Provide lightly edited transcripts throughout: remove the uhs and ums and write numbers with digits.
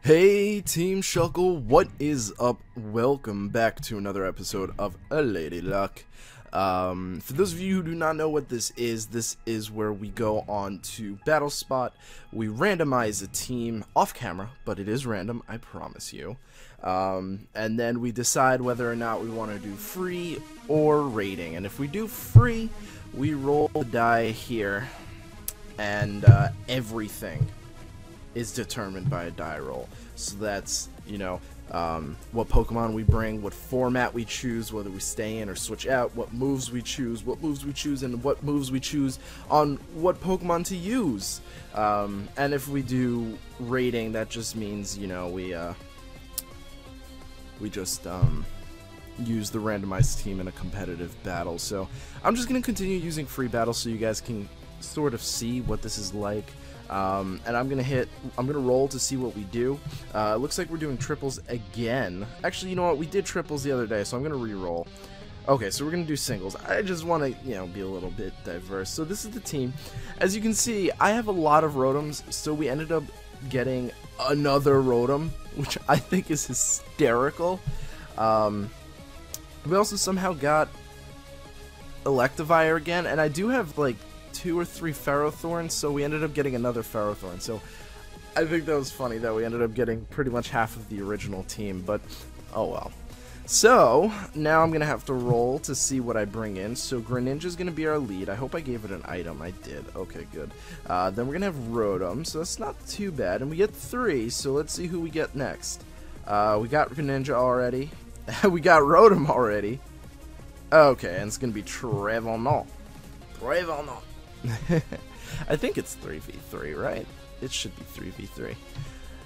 Hey Team Shuckle, what is up? Welcome back to another episode of A Lady Luck. For those of you who do not know what this is where we go on to Battle Spot. We randomize a team off camera, but it is random, I promise you. And then we decide whether or not we want to do free or rating. And if we do free, we roll the die here, and everything is determined by a die roll. So that's, what Pokemon we bring, what format we choose, whether we stay in or switch out, what moves we choose, and what moves we choose on what Pokemon to use. And if we do rating, that just means, we just use the randomized team in a competitive battle. So I'm just going to continue using free battles so you guys can sort of see what this is like. And I'm gonna roll to see what we do. It looks like we're doing triples again. Actually, you know what? We did triples the other day, so I'm gonna re-roll. Okay, so we're gonna do singles. I just want to, be a little bit diverse. So this is the team. As you can see, I have a lot of Rotoms, so we ended up getting another Rotom, which I think is hysterical. We also somehow got Electivire again, and I do have like 2 or 3 Ferrothorns, so we ended up getting another Ferrothorn. So I think that was funny that we ended up getting pretty much half of the original team, but oh well. So now I'm gonna have to roll to see what I bring in. So Greninja's gonna be our lead. I hope I gave it an item. I did. Okay, good. Then we're gonna have Rotom, so that's not too bad, and we get 3. So let's see who we get next. We got Greninja already. We got Rotom already. Okay, and it's gonna be Trevenant. Trevenant. I think it's 3v3, right? It should be 3v3.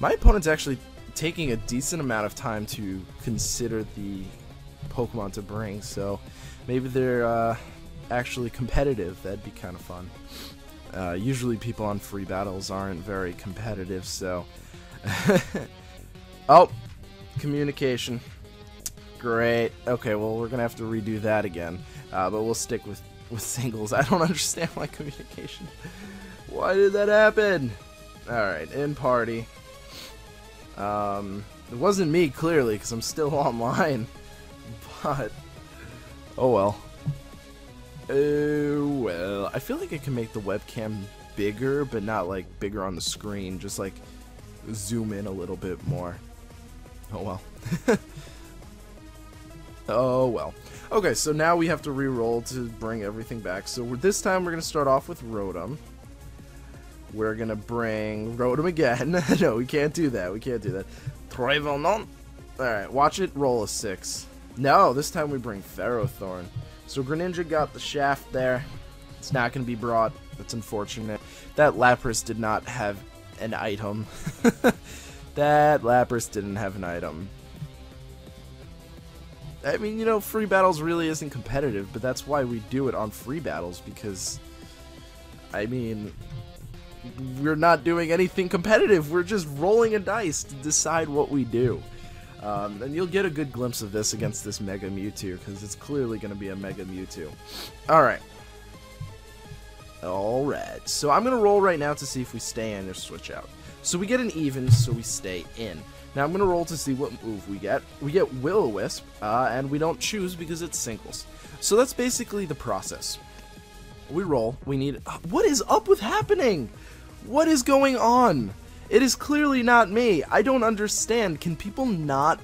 My opponent's actually taking a decent amount of time to consider the Pokemon to bring, so maybe they're actually competitive. That'd be kind of fun. Usually people on free battles aren't very competitive, so... Oh! Communication. Great. Okay, well, we're gonna have to redo that again, but we'll stick with singles. I don't understand my communication. Why did that happen? Alright, in party. It wasn't me, clearly, because I'm still online. But, oh well. Oh well. I feel like I can make the webcam bigger, but not like bigger on the screen. Just like zoom in a little bit more. Oh well. Oh well. Okay, so now we have to re-roll to bring everything back. So this time we're going to start off with Rotom. We're going to bring Rotom again. No, we can't do that. We can't do that. Trevenant. Alright, watch it roll a 6. No, this time we bring Ferrothorn. So Greninja got the shaft there. It's not going to be brought. That's unfortunate. That Lapras did not have an item. That Lapras didn't have an item. I mean, free battles really isn't competitive, but that's why we do it on free battles, because, I mean, we're not doing anything competitive. We're just rolling a dice to decide what we do. And you'll get a good glimpse of this against this Mega Mewtwo, because it's clearly going to be a Mega Mewtwo. Alright. Alright, so I'm going to roll right now to see if we stay in or switch out. So we get an even, so we stay in. Now I'm going to roll to see what move we get. We get Will-O-Wisp, and we don't choose because it's singles. So that's basically the process. We roll, we need... What is up with happening? What is going on? It is clearly not me. I don't understand. Can people not...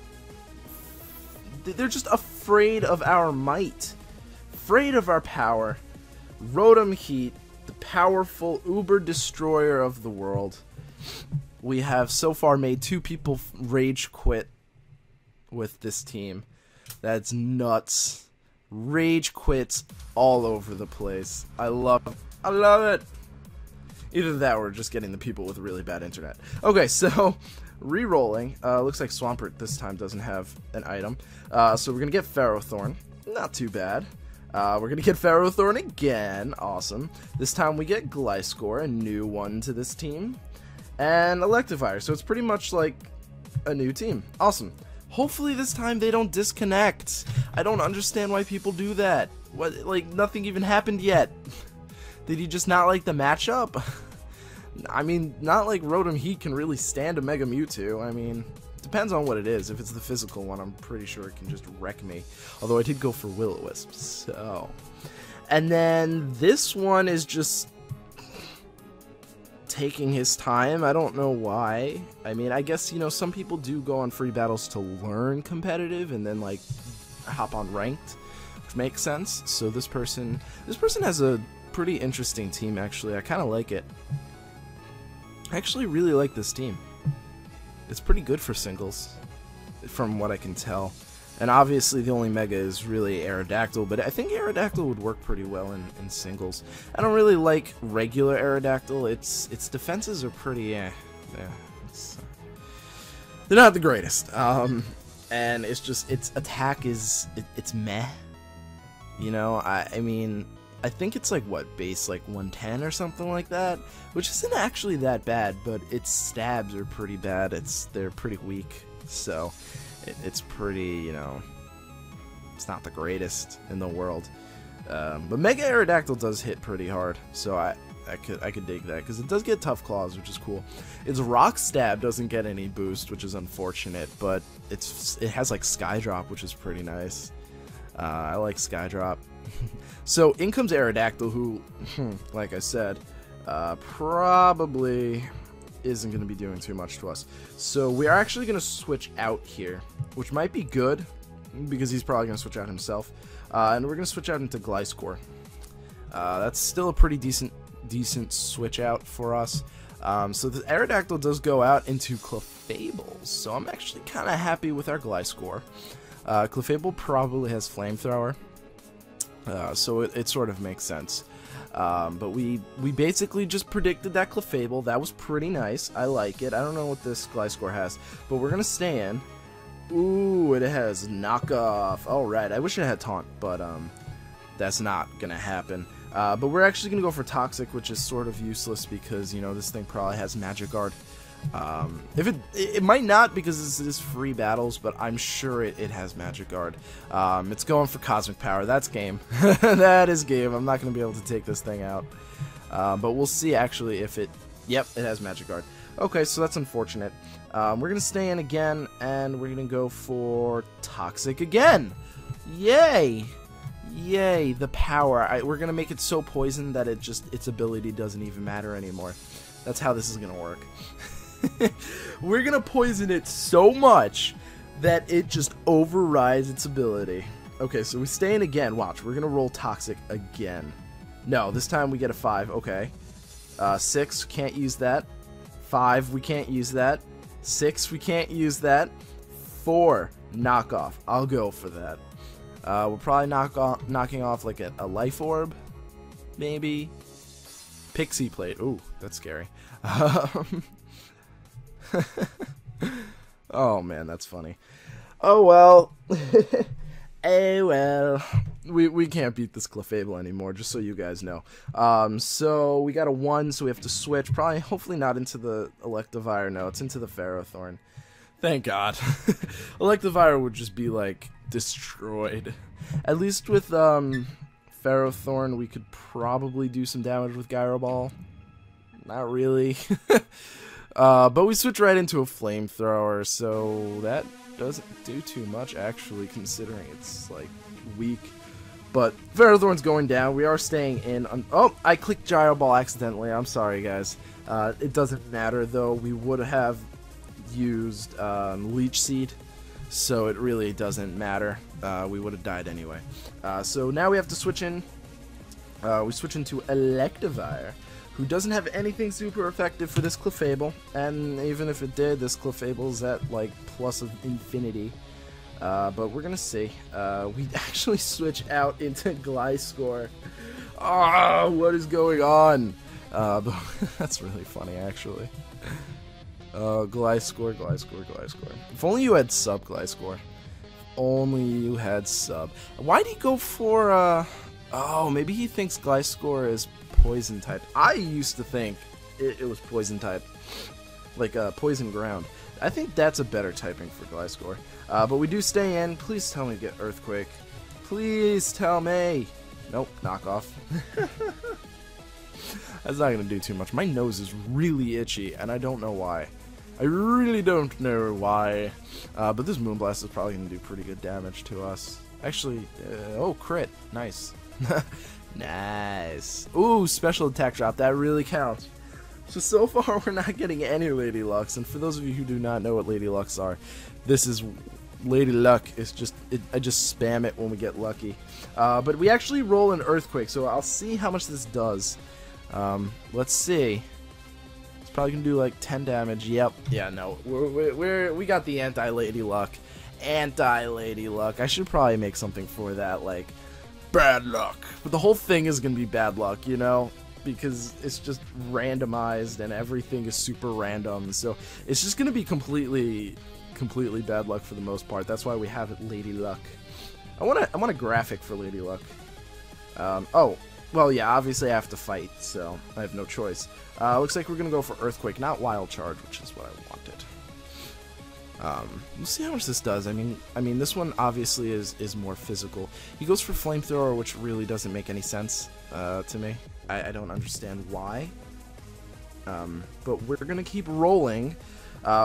They're just afraid of our might. Afraid of our power. Rotom Heat, the powerful Uber destroyer of the world. We have so far made 2 people rage quit with this team. That's nuts. Rage quits all over the place. I love it. I love it. Either that or just getting the people with really bad internet. Okay, so re-rolling. Looks like Swampert this time doesn't have an item. So we're going to get Ferrothorn. Not too bad. We're going to get Ferrothorn again. Awesome. This time we get Gliscor, a new one to this team. And Electivire, so it's pretty much like a new team. Awesome. Hopefully this time they don't disconnect. I don't understand why people do that. What, like, nothing even happened yet. Did he just not like the matchup? I mean, not like Rotom Heat can really stand a Mega Mewtwo. I mean, depends on what it is. If it's the physical one, I'm pretty sure it can just wreck me. Although I did go for Will-O-Wisp, so... And then this one is just taking his time. I don't know why. I mean, I guess, you know, some people do go on free battles to learn competitive and then, like, hop on ranked, which makes sense. So this person has a pretty interesting team, actually. I kind of like it. I actually really like this team. It's pretty good for singles, from what I can tell. And obviously the only Mega is really Aerodactyl, but I think Aerodactyl would work pretty well in singles. I don't really like regular Aerodactyl. Its defenses are pretty they're not the greatest. And it's just, its attack is, it's meh. You know, I mean, I think it's like, what, base like 110 or something like that? Which isn't actually that bad, but its stabs are pretty bad. They're pretty weak, so... It's pretty, you know, it's not the greatest in the world. But Mega Aerodactyl does hit pretty hard, so I could dig that, because it does get Tough Claws, which is cool. Its Rock Stab doesn't get any boost, which is unfortunate, but it has like Skydrop, which is pretty nice. I like Skydrop. So in comes Aerodactyl, who, like I said, probably isn't going to be doing too much to us. So we are actually going to switch out here, which might be good, because he's probably going to switch out himself. And we're going to switch out into Gliscor. That's still a pretty decent switch out for us. So the Aerodactyl does go out into Clefable, so I'm actually kind of happy with our Gliscor. Clefable probably has Flamethrower, so it sort of makes sense. But we basically just predicted that Clefable. That was pretty nice. I like it. I don't know what this Gliscor has, but we're gonna stay in. Ooh, it has Knockoff. Alright, I wish it had Taunt, but that's not gonna happen. But we're actually gonna go for Toxic, which is sort of useless because, you know, this thing probably has Magic Guard. If it might not, because this is free battles, but I'm sure it has Magic Guard. It's going for Cosmic Power. That's game. That is game. I'm not going to be able to take this thing out. But we'll see, actually, if it... Yep, it has Magic Guard. Okay, so that's unfortunate. We're going to stay in again, and we're going to go for Toxic again. Yay! Yay, the power. We're going to make it so poisoned that its ability doesn't even matter anymore. That's how this is going to work. We're gonna poison it so much that it just overrides its ability. Okay, so we stay in again. Watch, we're gonna roll Toxic again. No, this time we get a 5. Okay. 6, can't use that. 5, we can't use that. 6, we can't use that. 4, Knockoff. I'll go for that. We're probably knocking off like a Life Orb, maybe. Pixie Plate. Ooh, that's scary. Oh man, that's funny. Oh well. Oh well. We can't beat this Clefable anymore, just so you guys know. So we got a 1, so we have to switch. Probably, hopefully not into the Electivire. No, it's into the Ferrothorn. Thank God. Electivire would just be like destroyed. At least with Ferrothorn, we could probably do some damage with Gyro Ball. Not really. But we switch right into a Flamethrower, so that doesn't do too much, actually, considering it's, like, weak. But Ferrothorn's going down. We are staying in. Oh, I clicked Gyro Ball accidentally. I'm sorry, guys. It doesn't matter, though. We would have used Leech Seed, so it really doesn't matter. We would have died anyway. So now we have to switch in. We switch into Electivire, who doesn't have anything super effective for this Clefable, and even if it did, this Clefable's at, like, plus of infinity. But we're gonna see. We actually switch out into Gliscor. Oh, what is going on? That's really funny, actually. Gliscor. If only you had sub Gliscor. Only you had sub. Why did he go for, oh, maybe he thinks Gliscor is poison type. I used to think it was poison type, like poison ground. I think that's a better typing for Gliscor. But we do stay in. Please tell me to get Earthquake. Please tell me. Nope, knockoff. That's not gonna do too much. My nose is really itchy, and I don't know why. I really don't know why. But this Moonblast is probably gonna do pretty good damage to us. Actually, oh, crit. Nice. Nice. Ooh, special attack drop. That really counts. So far, we're not getting any Lady Lucks. And for those of you who do not know what Lady Lucks are, this is Lady Luck. It's just, I just spam it when we get lucky. But we actually roll an Earthquake, so I'll see how much this does. Let's see. It's probably gonna do like 10 damage. Yep. Yeah, no. We got the anti-Lady Luck. Anti-Lady Luck. I should probably make something for that, like bad luck. But the whole thing is gonna be bad luck, you know, because it's just randomized and everything is super random. So it's just gonna be completely bad luck for the most part. That's why we have it Lady Luck. I want a graphic for Lady Luck. Oh, well, yeah, obviously I have to fight, so I have no choice. Looks like we're gonna go for Earthquake, not Wild Charge, which is what I wanted. We'll see how much this does. I mean, this one obviously is more physical. He goes for Flamethrower, which really doesn't make any sense to me. I don't understand why. But we're gonna keep rolling.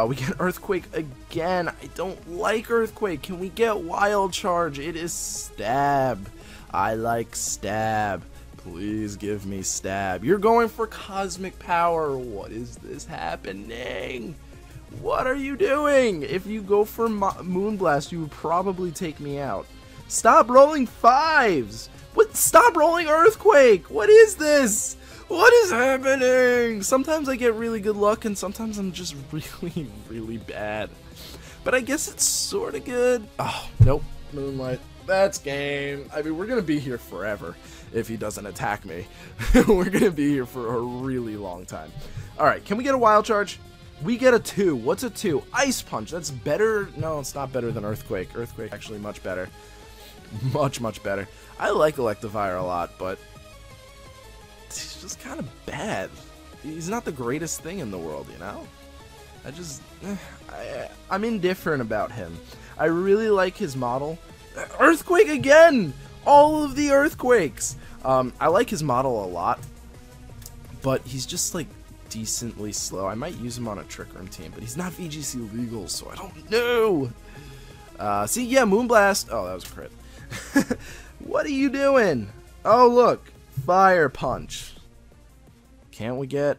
We get Earthquake again. I don't like Earthquake. Can we get Wild Charge? It is Stab. I like Stab. Please give me Stab. You're going for Cosmic Power. What is this happening? What are you doing? If you go for Moonblast, you would probably take me out. Stop rolling 5s. What? Stop rolling Earthquake. What is this? What is happening? Sometimes I get really good luck, and sometimes I'm just really bad. But I guess it's sort of good. Oh, nope. Moonlight. That's game. I mean, we're going to be here forever if he doesn't attack me. We're going to be here for a really long time. Alright, can we get a Wild Charge? We get a 2. What's a 2? Ice Punch. That's better. No, it's not better than Earthquake. Earthquake actually much better. Much better. I like Electivire a lot, but he's just kind of bad. He's not the greatest thing in the world, you know? I'm indifferent about him. I really like his model. Earthquake again! All of the Earthquakes! I like his model a lot, but he's just like decently slow. I might use him on a Trick Room team, but he's not VGC legal, so I don't know. See, yeah, Moonblast. Oh, that was a crit. What are you doing? Oh, look. Fire Punch. Can't we get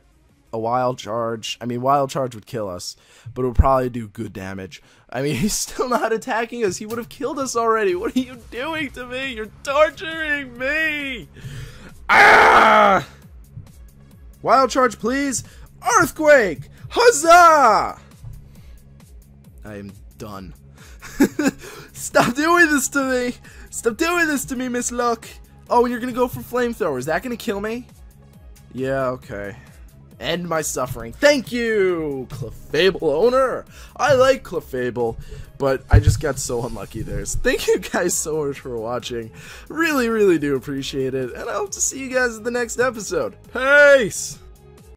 a Wild Charge? I mean, Wild Charge would kill us, but it would probably do good damage. I mean, he's still not attacking us. He would have killed us already. What are you doing to me? You're torturing me. Ah! Wild Charge, please. Earthquake. Huzzah! I am done. Stop doing this to me. Stop doing this to me, Miss Luck. Oh, and you're going to go for Flamethrower. Is that going to kill me? Yeah, okay. End my suffering. Thank you, Clefable owner. I like Clefable, but I just got so unlucky there. So thank you guys so much for watching. Really do appreciate it, and I hope to see you guys in the next episode. Peace!